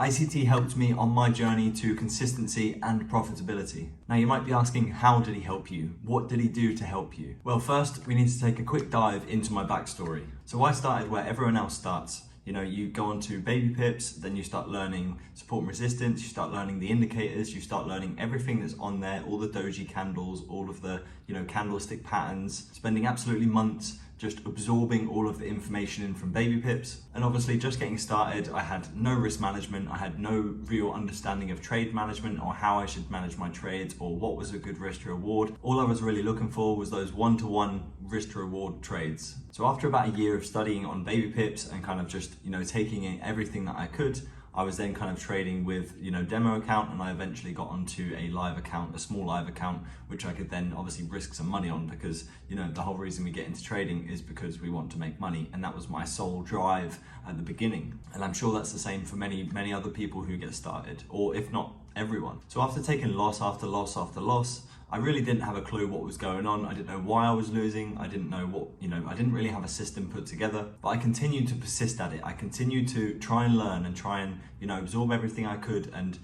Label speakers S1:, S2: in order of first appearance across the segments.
S1: ICT helped me on my journey to consistency and profitability. Now you might be asking, how did he help you? What did he do to help you? Well, first we need to take a quick dive into my backstory. So I started where everyone else starts. You go on to baby pips, then you start learning support and resistance, you start learning the indicators, you start learning everything that's on there, all the doji candles, all of the, candlestick patterns, spending absolutely months just absorbing all of the information in from baby pips. And obviously just getting started, I had no risk management, I had no real understanding of trade management or how I should manage my trades or what was a good risk to reward. All I was really looking for was those one-to-one risk to reward trades. So after about a year of studying on baby pips and kind of just, taking in everything that I could, I was then kind of trading with, demo account, and I eventually got onto a live account, a small live account, which I could then obviously risk some money on because, the whole reason we get into trading is because we want to make money. And that was my sole drive at the beginning. And I'm sure that's the same for many, many other people who get started, or if not everyone. So after taking loss after loss after loss, I really didn't have a clue what was going on. I didn't know why I was losing. I didn't know what, I didn't really have a system put together, but I continued to persist at it. I continued to try and learn and try and, absorb everything I could and,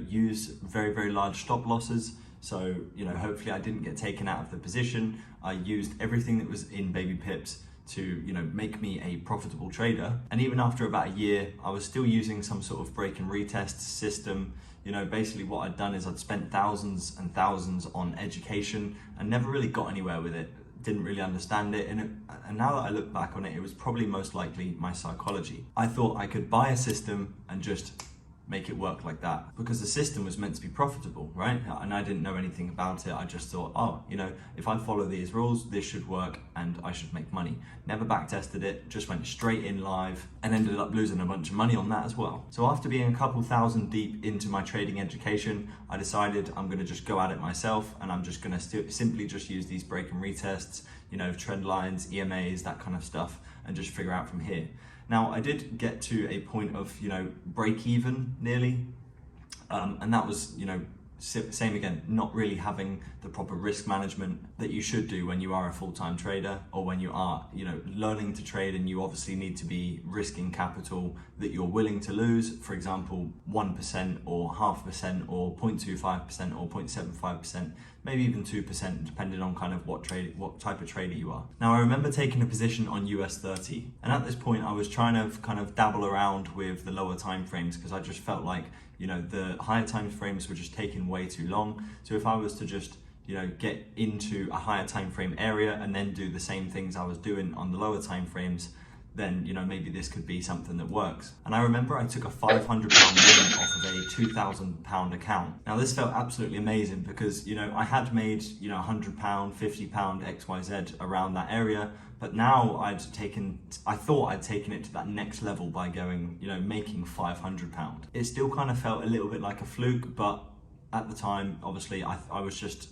S1: use very, very large stop losses. So, hopefully I didn't get taken out of the position. I used everything that was in baby pips to, make me a profitable trader. And even after about a year, I was still using some sort of break and retest system. Basically what I'd done is I'd spent thousands and thousands on education and never really got anywhere with it. Didn't really understand it. And now that I look back on it, it was probably most likely my psychology. I thought I could buy a system and just make it work like that because the system was meant to be profitable, right? And I didn't know anything about it. I just thought, if I follow these rules, this should work and I should make money. Never back tested it, just went straight in live and ended up losing a bunch of money on that as well. So after being a couple thousand deep into my trading education, I decided I'm gonna just go at it myself and I'm just gonna simply just use these break and retests, trend lines, EMAs, that kind of stuff, and just figure out from here. Now, I did get to a point of, break even nearly, and that was, same again, not really having the proper risk management that you should do when you are a full-time trader or when you are, learning to trade, and you obviously need to be risking capital that you're willing to lose. For example, 1% or 0.5% or 0.25% or 0.75%, maybe even 2%, depending on kind of what type of trader you are. Now, I remember taking a position on US 30, and at this point I was trying to kind of dabble around with the lower time frames because I just felt like, the higher time frames were just taking way too long. So if I was to just, get into a higher time frame area and then do the same things I was doing on the lower time frames, then, maybe this could be something that works. And I remember I took a £500 win off of a £2,000 account. Now this felt absolutely amazing because, I had made, £100, £50, XYZ around that area, but now I thought I'd taken it to that next level by going, making £500. It still kind of felt a little bit like a fluke, but at the time, obviously I was just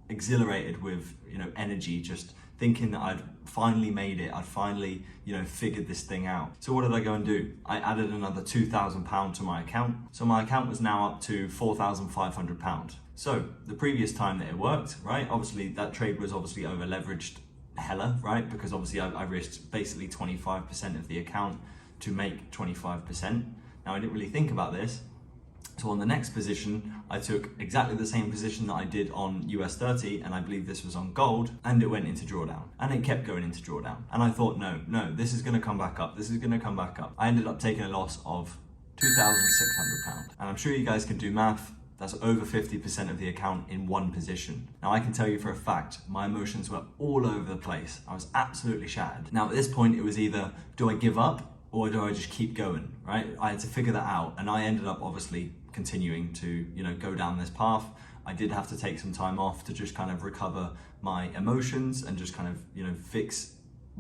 S1: exhilarated with, energy, just thinking that I'd finally made it. I'd finally, figured this thing out. So what did I go and do? I added another £2,000 to my account. So my account was now up to £4,500. So the previous time that it worked, right? Obviously that trade was obviously over leveraged hella, right? Because obviously I risked basically 25% of the account to make 25%. Now I didn't really think about this. So on the next position, I took exactly the same position that I did on US 30, and I believe this was on gold, and it went into drawdown. And it kept going into drawdown. And I thought, no, this is gonna come back up. This is gonna come back up. I ended up taking a loss of £2,600. And I'm sure you guys can do math. That's over 50% of the account in one position. Now I can tell you for a fact, my emotions were all over the place. I was absolutely shattered. Now at this point, it was either, do I give up or do I just keep going, right? I had to figure that out, and I ended up obviously continuing to, go down this path. I did have to take some time off to just kind of recover my emotions and just kind of, fix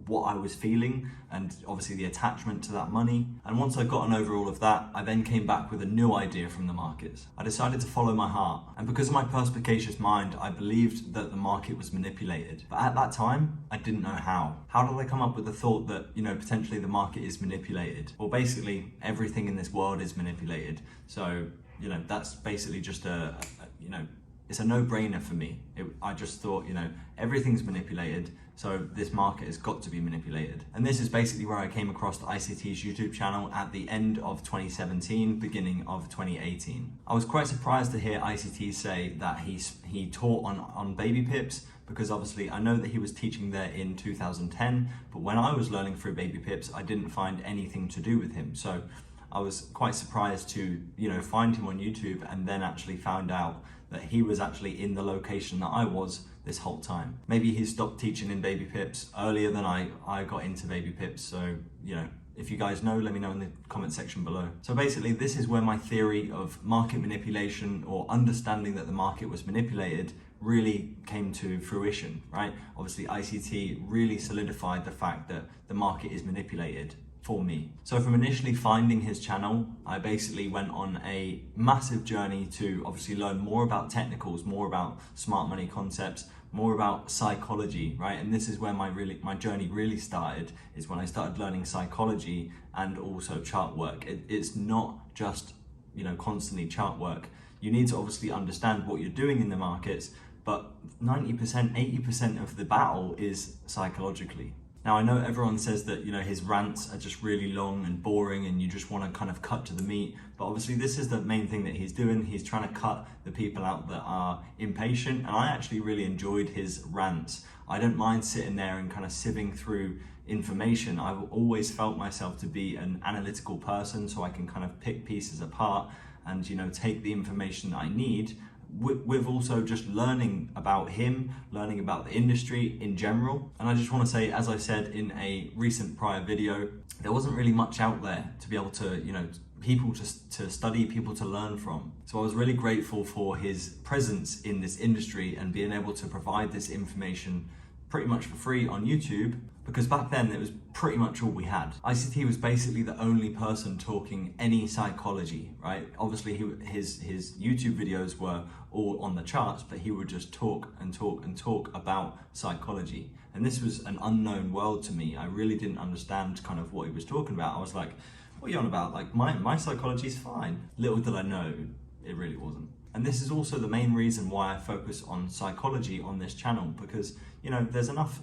S1: what I was feeling and obviously the attachment to that money. And once I'd gotten over all of that, I then came back with a new idea from the markets. I decided to follow my heart. And because of my perspicacious mind, I believed that the market was manipulated. But at that time, I didn't know how. How did I come up with the thought that, potentially the market is manipulated? Well, basically everything in this world is manipulated. So, that's basically just it's a no-brainer for me. I just thought, everything's manipulated, so this market has got to be manipulated. And this is basically where I came across ICT's YouTube channel at the end of 2017, beginning of 2018. I was quite surprised to hear ICT say that he taught on baby pips, because obviously I know that he was teaching there in 2010, but when I was learning through baby pips, I didn't find anything to do with him. So I was quite surprised to, find him on YouTube, and then actually found out that he was actually in the location that I was this whole time. Maybe he stopped teaching in baby pips earlier than I got into baby pips. So, if you guys know, let me know in the comment section below. So basically, this is where my theory of market manipulation, or understanding that the market was manipulated, really came to fruition, right? Obviously, ICT really solidified the fact that the market is manipulated for me. So from initially finding his channel, I basically went on a massive journey to obviously learn more about technicals, more about smart money concepts, more about psychology, right? And this is where my journey really started, is when I started learning psychology and also chart work. It's not just, constantly chart work. You need to obviously understand what you're doing in the markets, but 90%, 80% of the battle is psychologically. Now, I know everyone says that, his rants are just really long and boring and you just want to kind of cut to the meat, but obviously this is the main thing that he's doing. He's trying to cut the people out that are impatient, and I actually really enjoyed his rants. I don't mind sitting there and kind of sieving through information. I've always felt myself to be an analytical person, so I can kind of pick pieces apart and, take the information that I need, with also just learning about him, learning about the industry in general. And I just want to say, as I said in a recent prior video, there wasn't really much out there to be able to, people to study, people to learn from. So I was really grateful for his presence in this industry and being able to provide this information pretty much for free on YouTube, because back then it was pretty much all we had. ICT was basically the only person talking any psychology, right? Obviously his YouTube videos were all on the charts, but he would just talk and talk and talk about psychology. And this was an unknown world to me. I really didn't understand kind of what he was talking about. I was like, what are you on about? Like, my psychology is fine. Little did I know, it really wasn't. And this is also the main reason why I focus on psychology on this channel, because there's enough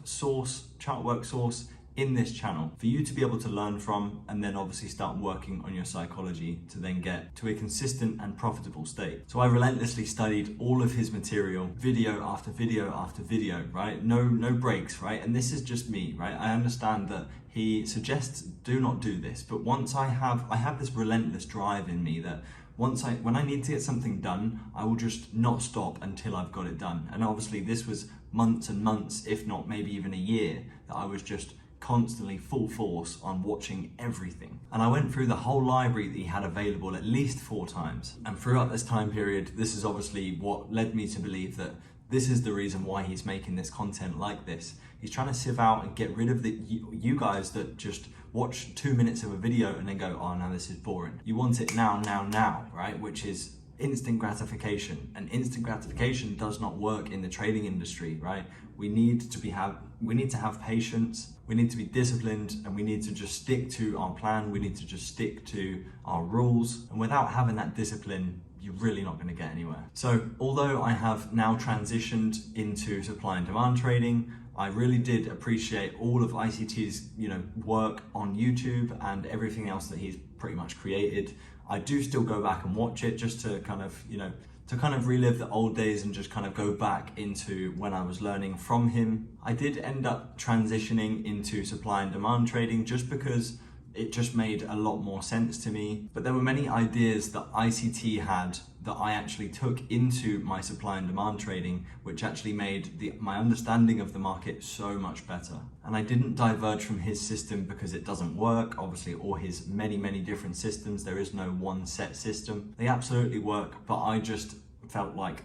S1: chart work source in this channel for you to be able to learn from, and then obviously start working on your psychology to then get to a consistent and profitable state. So I relentlessly studied all of his material, video after video after video, right? No breaks, right? And this is just me, right? I understand that he suggests do not do this, but once I have this relentless drive in me that when I need to get something done, I will just not stop until I've got it done. And obviously this was months and months, if not maybe even a year, that I was just constantly full force on watching everything. And I went through the whole library that he had available at least 4 times. And throughout this time period, this is obviously what led me to believe that this is the reason why he's making this content like this. He's trying to sieve out and get rid of you guys that just watch 2 minutes of a video and then go, oh no, this is boring. You want it now, right? Which is instant gratification. And instant gratification does not work in the trading industry, right? We need to have patience, we need to be disciplined, and we need to just stick to our plan. We need to just stick to our rules. And without having that discipline, you're really not going to get anywhere. So although I have now transitioned into supply and demand trading, I really did appreciate all of ICT's work on YouTube and everything else that he's pretty much created. I do still go back and watch it just to kind of relive the old days and just kind of go back into when I was learning from him. I did end up transitioning into supply and demand trading just because it just made a lot more sense to me. But there were many ideas that ICT had that I actually took into my supply and demand trading, which actually made my understanding of the market so much better. And I didn't diverge from his system because it doesn't work, obviously, or his many different systems. There is no one set system. They absolutely work, but I just felt like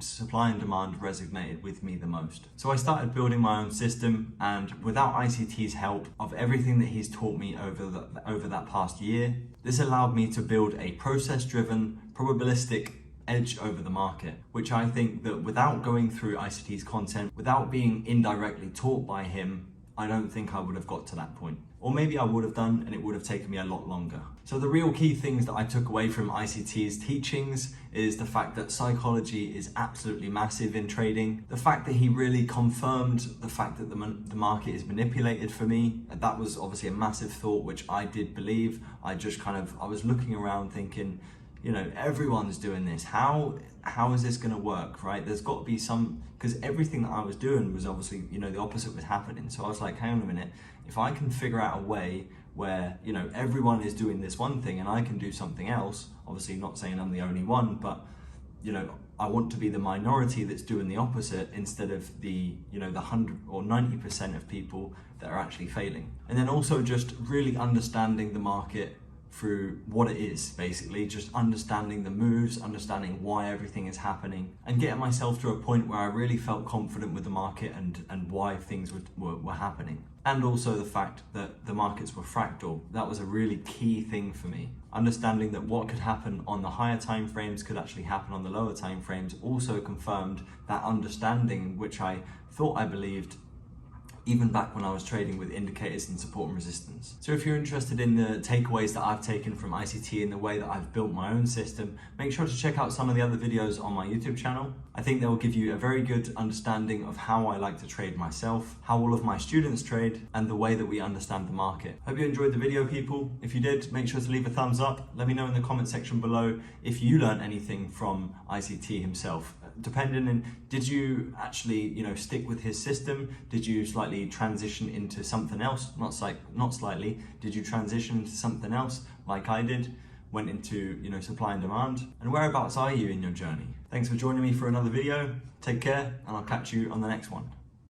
S1: supply and demand resonated with me the most. So I started building my own system, and without ICT's help of everything that he's taught me over that past year, this allowed me to build a process-driven, probabilistic edge over the market, which I think that without going through ICT's content, without being indirectly taught by him, I don't think I would have got to that point. or maybe I would have done and it would have taken me a lot longer. So the real key things that I took away from ICT's teachings is the fact that psychology is absolutely massive in trading. The fact that he really confirmed the fact that the market is manipulated for me. That was obviously a massive thought, which I did believe. I was looking around thinking, you know, everyone's doing this. How is this going to work, right? There's got to be some, because everything that I was doing was obviously, you know, the opposite was happening. So I was like, hang on a minute, if I can figure out a way where, you know, everyone is doing this one thing and I can do something else, obviously not saying I'm the only one, but, you know, I want to be the minority that's doing the opposite instead of the, you know, the 100 or 90% of people that are actually failing. And then also just really understanding the market through what it is, basically just understanding the moves, understanding why everything is happening, and getting myself to a point where I really felt confident with the market and why things were happening. And also the fact that the markets were fractal. That was a really key thing for me. Understanding that what could happen on the higher time frames could actually happen on the lower time frames also confirmed that understanding, which I thought I believed even back when I was trading with indicators and support and resistance. So if you're interested in the takeaways that I've taken from ICT and the way that I've built my own system, make sure to check out some of the other videos on my YouTube channel. I think they will give you a very good understanding of how I like to trade myself, how all of my students trade, and the way that we understand the market. Hope you enjoyed the video, people. If you did, make sure to leave a thumbs up. Let me know in the comment section below if you learned anything from ICT himself. Depending on, did you actually, you know, stick with his system? Did you slightly transition into something else? Not slightly. Did you transition into something else like I did? Went into, you know, supply and demand? And whereabouts are you in your journey? Thanks for joining me for another video. Take care, and I'll catch you on the next one.